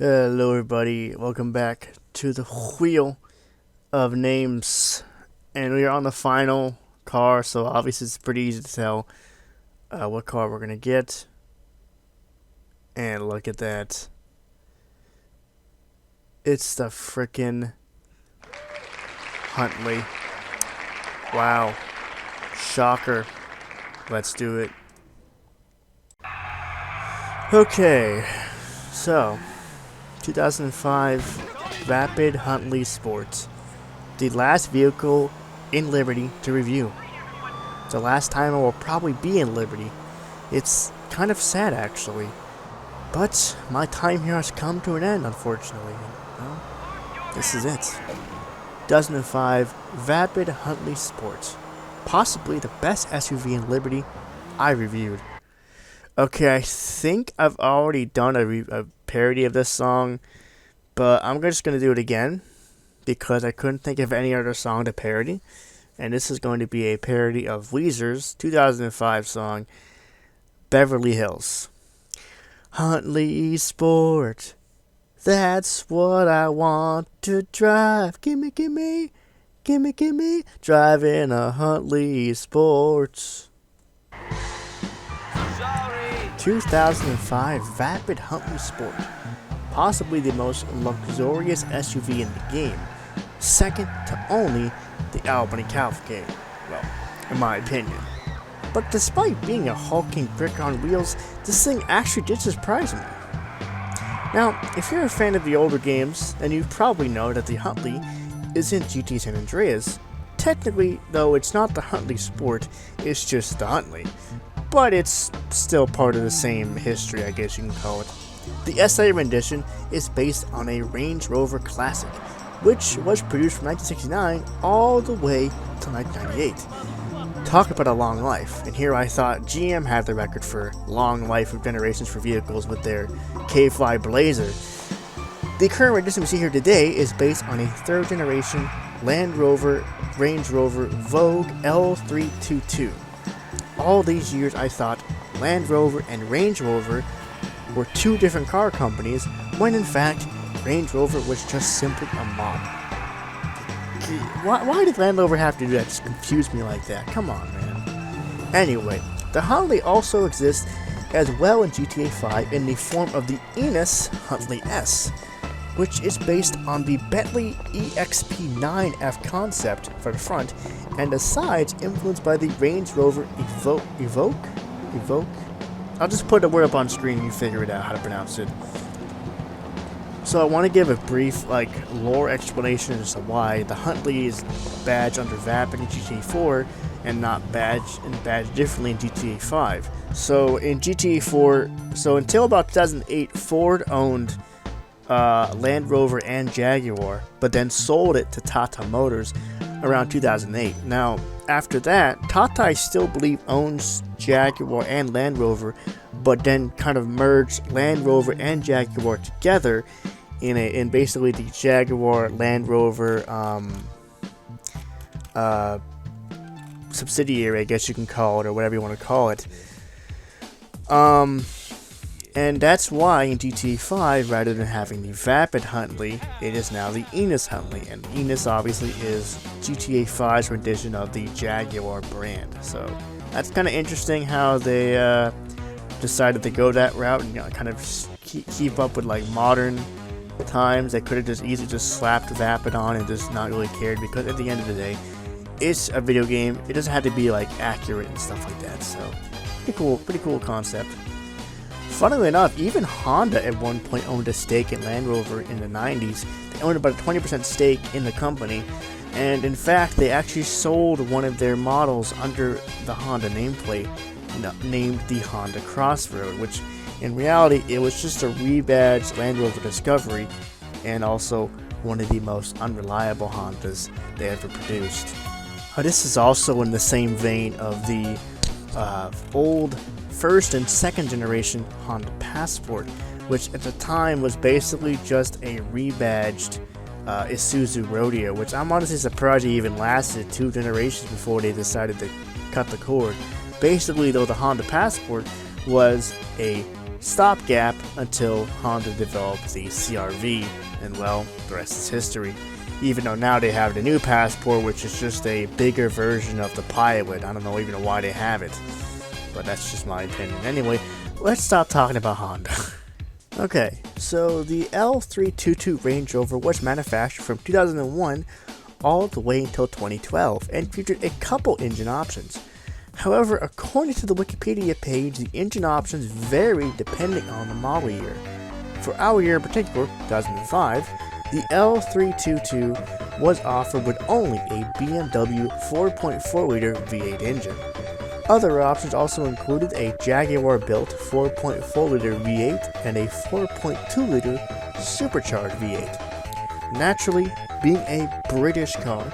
Hello, everybody. Welcome back to the Wheel of Names. And we are on the final car, so obviously it's pretty easy to tell what car we're going to get. And look at that. It's the frickin' Huntley. Wow. Shocker. Let's do it. Okay. So, 2005 Vapid Huntley Sports. The last vehicle in Liberty to review. The last time I will probably be in Liberty. It's kind of sad, actually. But my time here has come to an end, unfortunately. Well, this is it. 2005 Vapid Huntley Sports. Possibly the best SUV in Liberty I reviewed. Okay, I think I've already done a parody of this song, but I'm just going to do it again because I couldn't think of any other song to parody. And this is going to be a parody of Weezer's 2005 song, Beverly Hills. Huntley Sport, that's what I want to drive. Gimme, gimme, gimme, gimme, driving a Huntley Sport. 2005 Vapid Huntley Sport, possibly the most luxurious SUV in the game, second to only the Albany Cavalcade, well, in my opinion. But despite being a hulking brick on wheels, this thing actually did surprise me. Now, if you're a fan of the older games, then you probably know that the Huntley is in GT San Andreas. Technically, though, it's not the Huntley Sport, it's just the Huntley. But it's still part of the same history, I guess you can call it. The SA rendition is based on a Range Rover Classic, which was produced from 1969 all the way to 1998. Talk about a long life, and here I thought GM had the record for long life of generations for vehicles with their K5 Blazer. The current rendition we see here today is based on a third generation Land Rover Range Rover Vogue L322. All these years I thought Land Rover and Range Rover were two different car companies, when in fact Range Rover was just simply a model. Why did Land Rover have to do that? Just confuse me like that. Come on, man. Anyway, the Huntley also exists as well in GTA 5 in the form of the Enos Huntley S, which is based on the Bentley EXP9F concept for the front, and the sides influenced by the Range Rover Evoque? I'll just put the word up on screen and you figure it out how to pronounce it. So I want to give a brief lore explanation as to why the Huntley is badged under Vapid in GTA 4 and not badged differently in GTA 5. So in GTA 4, until about 2008, Ford owned Land Rover and Jaguar, but then sold it to Tata Motors around 2008. Now, after that, Tata, I still believe, owns Jaguar and Land Rover, but then kind of merged Land Rover and Jaguar together in basically the Jaguar Land Rover subsidiary, I guess you can call it, or whatever you want to call it. And that's why in GTA 5, rather than having the Vapid Huntley, it is now the Enos Huntley. And Enos obviously is GTA 5's rendition of the Jaguar brand. So that's kind of interesting how they decided to go that route and kind of keep up with modern times. They could have just easily just slapped Vapid on and just not really cared, because at the end of the day, it's a video game. It doesn't have to be accurate and stuff like that. So pretty cool concept. Funnily enough, even Honda at one point owned a stake in Land Rover in the 90s. They owned about a 20% stake in the company, and in fact, they actually sold one of their models under the Honda nameplate, named the Honda Crossroad, which in reality, it was just a rebadged Land Rover Discovery, and also one of the most unreliable Hondas they ever produced. This is also in the same vein of the old first and second generation Honda Passport, which at the time was basically just a rebadged Isuzu Rodeo, which I'm honestly surprised it even lasted 2 generations before they decided to cut the cord. Basically, though, the Honda Passport was a stopgap until Honda developed the CR-V, and well, the rest is history. Even though now they have the new Passport, which is just a bigger version of the Pilot. I don't know even why they have it, but that's just my opinion. Anyway, let's stop talking about Honda. Okay, so the L322 Range Rover was manufactured from 2001 all the way until 2012 and featured a couple engine options. However, according to the Wikipedia page, the engine options vary depending on the model year. For our year in particular, 2005, the L322 was offered with only a BMW 4.4-liter V8 engine. Other options also included a Jaguar-built 4.4-liter V8 and a 4.2-liter supercharged V8. Naturally, being a British car,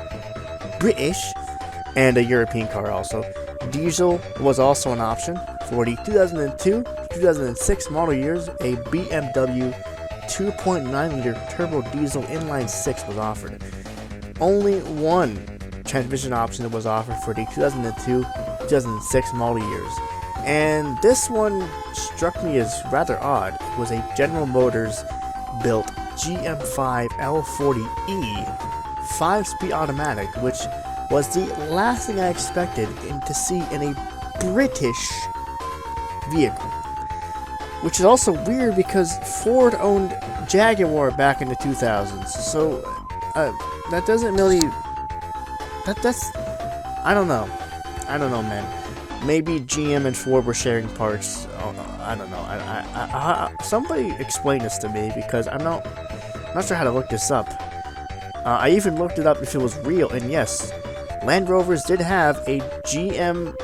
and a European car also, diesel was also an option. For the 2002-2006 model years, a BMW 2.9-liter turbo diesel inline 6 was offered. Only one transmission option was offered for the 2002-2006 model years, and this one struck me as rather odd. It was a General Motors built GM5 L40E 5-speed automatic, which was the last thing I expected to see in a British vehicle. Which is also weird because Ford owned Jaguar back in the 2000s, so that doesn't really... That's... I don't know, man. Maybe GM and Ford were sharing parts. I don't know. Somebody explain this to me, because I'm not sure how to look this up. I even looked it up if it was real, and yes, Land Rovers did have a GM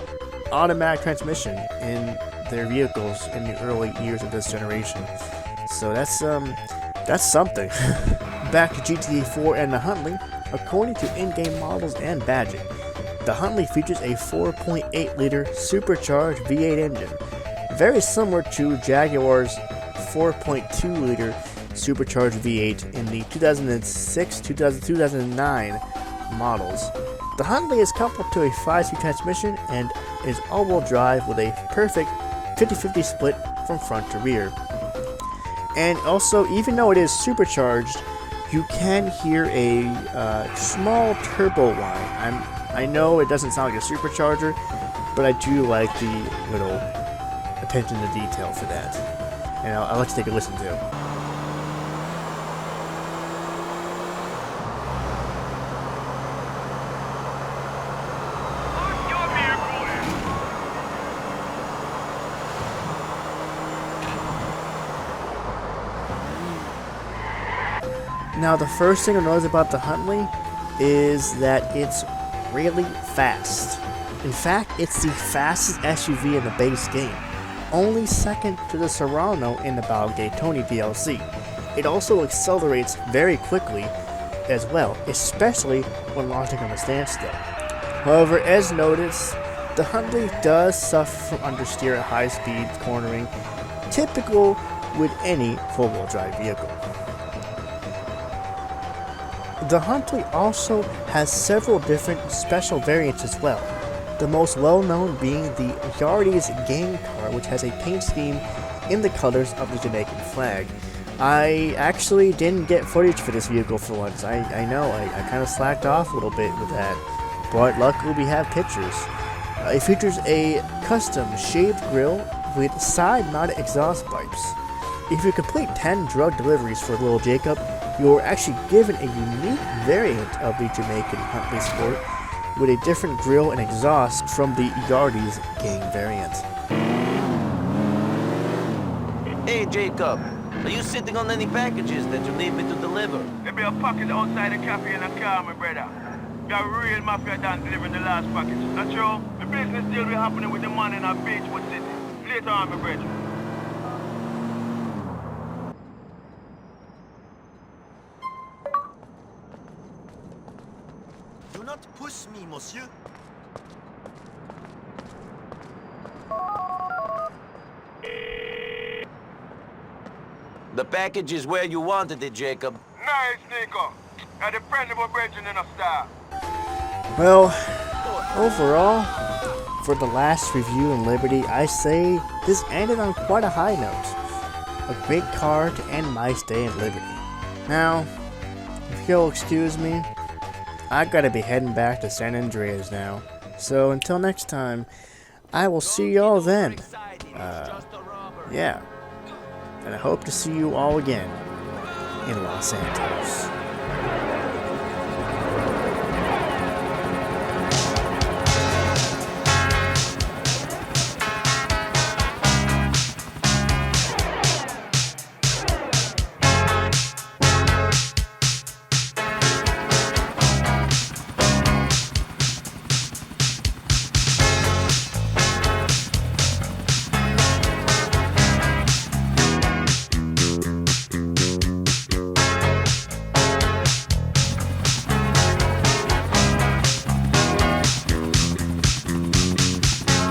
automatic transmission in their vehicles in the early years of this generation. So that's something. Back to GTA 4 and the Huntley. According to in-game models and badging, the Huntley features a 4.8-liter supercharged V8 engine, very similar to Jaguar's 4.2-liter supercharged V8 in the 2006-2009 models. The Huntley is coupled to a 5-speed transmission and is all-wheel drive with a perfect 50-50 split from front to rear. And also, even though it is supercharged, you can hear a small turbo whine. I know it doesn't sound like a supercharger, but I do like the little attention to detail for that. And I'll let you take a listen to it. Now, the first thing to notice about the Huntley is that it's really fast. In fact, it's the fastest SUV in the base game, only second to the Serrano in the Balgatoni DLC. It also accelerates very quickly as well, especially when launching from a standstill. However, as noticed, the Huntley does suffer from understeer at high speed cornering, typical with any four-wheel drive vehicle. The Huntley also has several different special variants as well, the most well-known being the Yardies gang car, which has a paint scheme in the colors of the Jamaican flag. I actually didn't get footage for this vehicle for once. I know, I kind of slacked off a little bit with that, but luckily we have pictures. It features a custom shaved grille with side-mounted exhaust pipes. If you complete 10 drug deliveries for little Jacob, you are actually given a unique variant of the Jamaican Huntley Sport with a different grille and exhaust from the Yardies gang variant. Hey Jacob, are you sitting on any packages that you need me to deliver? There be a package outside the cafe in a car, my brother. Got real mafia done delivering the last package. Not true? The business still be happening with the man in our Beachwood City. Later on, my brother. Do not push me, monsieur. The package is where you wanted it, Jacob. Nice, Nico. A dependable bridge in a star. Well, overall, for the last review in Liberty, I say this ended on quite a high note. A great car to end my stay in Liberty. Now, if you'll excuse me, I gotta be heading back to San Andreas now. So until next time, I will see y'all then. Yeah. And I hope to see you all again in Los Santos.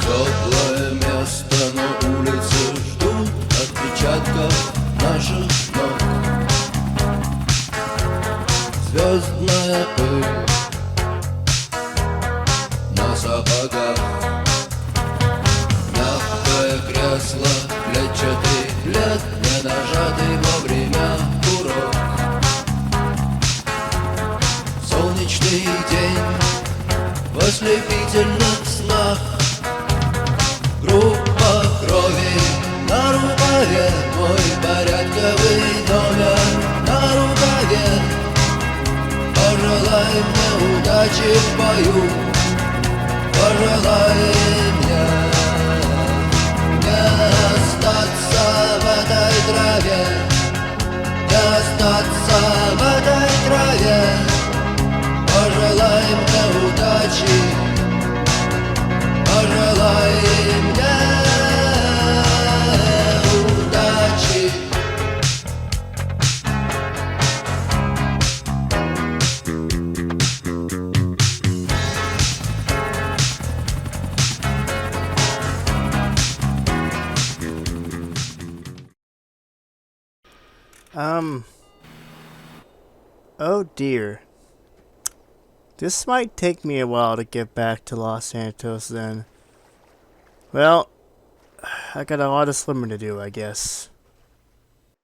Теплое место на улице ждут отпечатков наших ног. Звездная пыль на сапогах. Мягкое кресло, клетчатый плед, не нажатый вовремя курок. Солнечный день в ослепительных снах. Группа крови на рукаве, мой порядковый номер на рукаве. Пожелай мне удачи в бою, пожелай мне не остаться в этой траве, не остаться в этой траве. Пожелай мне удачи, пожелай мне удачи. Oh dear. This might take me a while to get back to Los Santos then. Well, I got a lot of swimming to do, I guess.